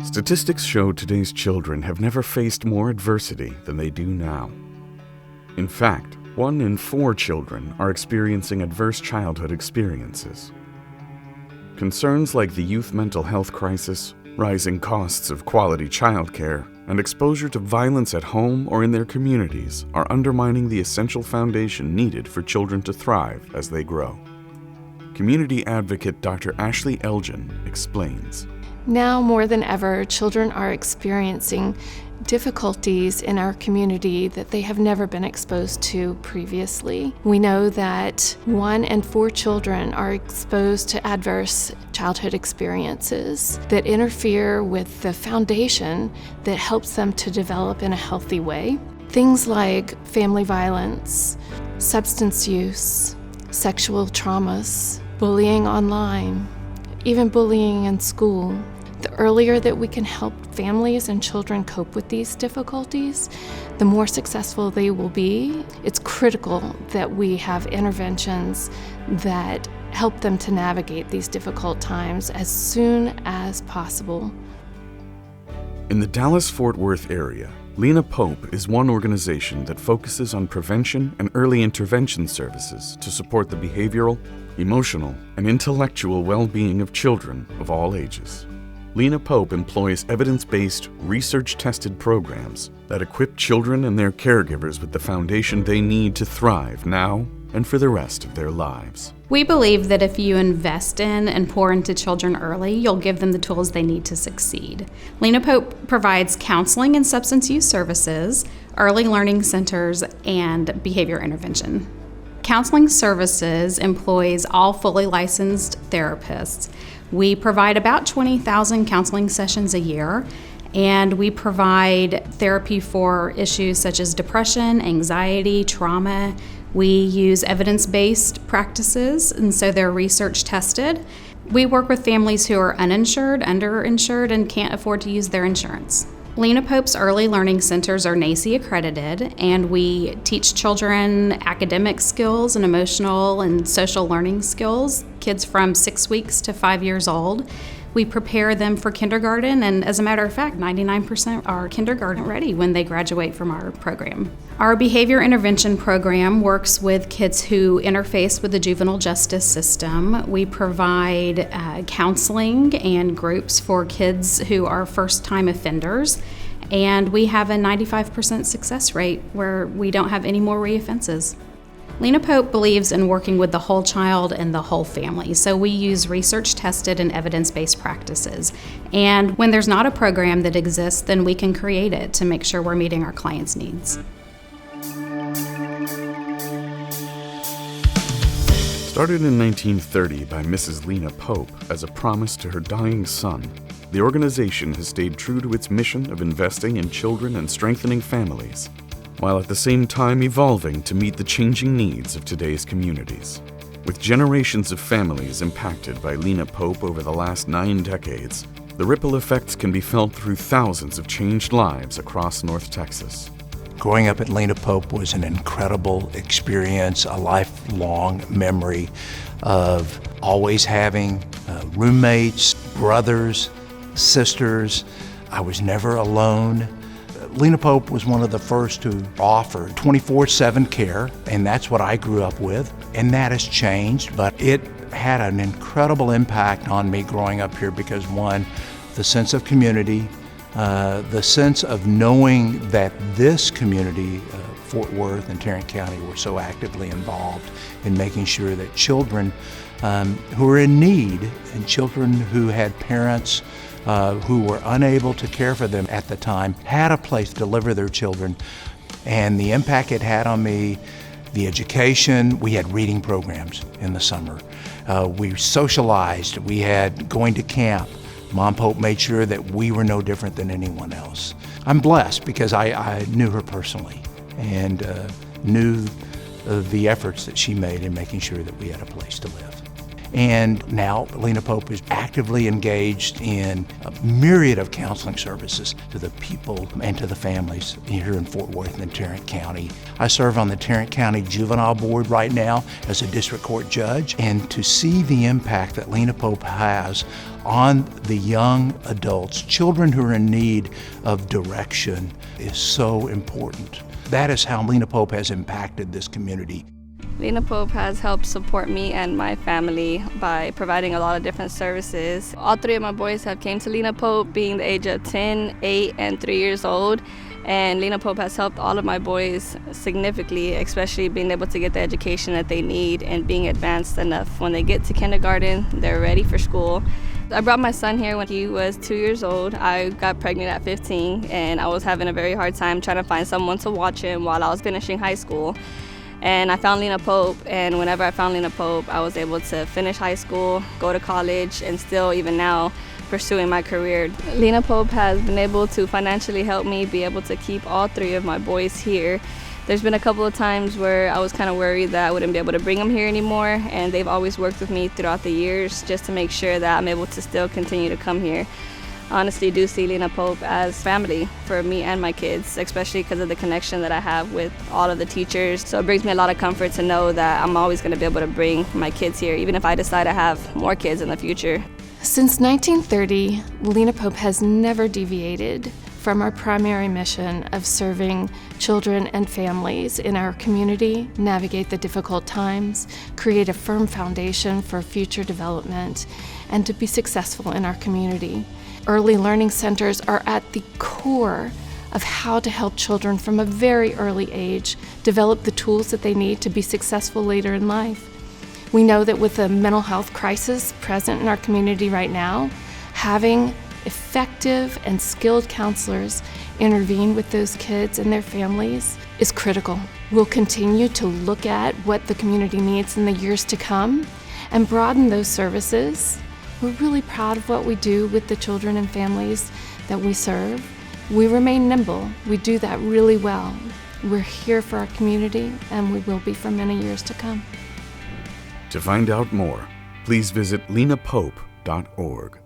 Statistics show today's children have never faced more adversity than they do now. In fact, 1 in 4 children are experiencing adverse childhood experiences. Concerns like the youth mental health crisis, rising costs of quality childcare, and exposure to violence at home or in their communities are undermining the essential foundation needed for children to thrive as they grow. Community advocate Dr. Ashley Elgin explains. Now more than ever, children are experiencing difficulties in our community that they have never been exposed to previously. We know that 1 in 4 children are exposed to adverse childhood experiences that interfere with the foundation that helps them to develop in a healthy way. Things like family violence, substance use, sexual traumas, bullying online, even bullying in school. The earlier that we can help families and children cope with these difficulties, the more successful they will be. It's critical that we have interventions that help them to navigate these difficult times as soon as possible. In the Dallas-Fort Worth area, Lena Pope is one organization that focuses on prevention and early intervention services to support the behavioral, emotional, and intellectual well-being of children of all ages. Lena Pope employs evidence-based, research-tested programs that equip children and their caregivers with the foundation they need to thrive now and for the rest of their lives. We believe that if you invest in and pour into children early, you'll give them the tools they need to succeed. Lena Pope provides counseling and substance use services, early learning centers, and behavior intervention. Counseling Services employs all fully licensed therapists. We provide about 20,000 counseling sessions a year, and we provide therapy for issues such as depression, anxiety, trauma. We use evidence-based practices, and so they're research tested. We work with families who are uninsured, underinsured, and can't afford to use their insurance. Lena Pope's early learning centers are NACE accredited, and we teach children academic skills and emotional and social learning skills, kids from 6 weeks to 5 years old. We prepare them for kindergarten, and as a matter of fact, 99% are kindergarten ready when they graduate from our program. Our behavior intervention program works with kids who interface with the juvenile justice system. We provide counseling and groups for kids who are first-time offenders, and we have a 95% success rate where we don't have any more reoffenses. Lena Pope believes in working with the whole child and the whole family, so we use research-tested and evidence-based practices. And when there's not a program that exists, then we can create it to make sure we're meeting our clients' needs. Started in 1930 by Mrs. Lena Pope as a promise to her dying son, the organization has stayed true to its mission of investing in children and strengthening families, while at the same time evolving to meet the changing needs of today's communities. With generations of families impacted by Lena Pope over the last 9 decades, the ripple effects can be felt through thousands of changed lives across North Texas. Growing up at Lena Pope was an incredible experience, a lifelong memory of always having roommates, brothers, sisters. I was never alone. Lena Pope was one of the first to offer 24/7 care, and that's what I grew up with, and that has changed, but it had an incredible impact on me growing up here because, one, the sense of community, the sense of knowing that this community, Fort Worth and Tarrant County, were so actively involved in making sure that children who were in need and children who had parents who were unable to care for them at the time had a place to deliver their children. And the impact it had on me, the education, we had reading programs in the summer. We socialized, we had going to camp. Mom Pope made sure that we were no different than anyone else. I'm blessed because I knew her personally and knew the efforts that she made in making sure that we had a place to live. And now Lena Pope is actively engaged in a myriad of counseling services to the people and to the families here in Fort Worth and Tarrant County. I serve on the Tarrant County Juvenile Board right now as a district court judge, and to see the impact that Lena Pope has on the young adults, children who are in need of direction, is so important. That is how Lena Pope has impacted this community. Lena Pope has helped support me and my family by providing a lot of different services. All three of my boys have came to Lena Pope being the age of 10, 8, and 3 years old. And Lena Pope has helped all of my boys significantly, especially being able to get the education that they need and being advanced enough. When they get to kindergarten, they're ready for school. I brought my son here when he was 2 years old. I got pregnant at 15, and I was having a very hard time trying to find someone to watch him while I was finishing high school. And I found Lena Pope, and whenever I found Lena Pope, I was able to finish high school, go to college, and still, even now, pursuing my career. Lena Pope has been able to financially help me be able to keep all three of my boys here. There's been a couple of times where I was kind of worried that I wouldn't be able to bring them here anymore, and they've always worked with me throughout the years just to make sure that I'm able to still continue to come here. I honestly do see Lena Pope as family for me and my kids, especially because of the connection that I have with all of the teachers. So it brings me a lot of comfort to know that I'm always going to be able to bring my kids here, even if I decide to have more kids in the future. Since 1930, Lena Pope has never deviated from our primary mission of serving children and families in our community, navigate the difficult times, create a firm foundation for future development, and to be successful in our community. Early learning centers are at the core of how to help children from a very early age develop the tools that they need to be successful later in life. We know that with the mental health crisis present in our community right now, having effective and skilled counselors intervene with those kids and their families is critical. We'll continue to look at what the community needs in the years to come and broaden those services. We're really proud of what we do with the children and families that we serve. We remain nimble. We do that really well. We're here for our community, and we will be for many years to come. To find out more, please visit lenapope.org.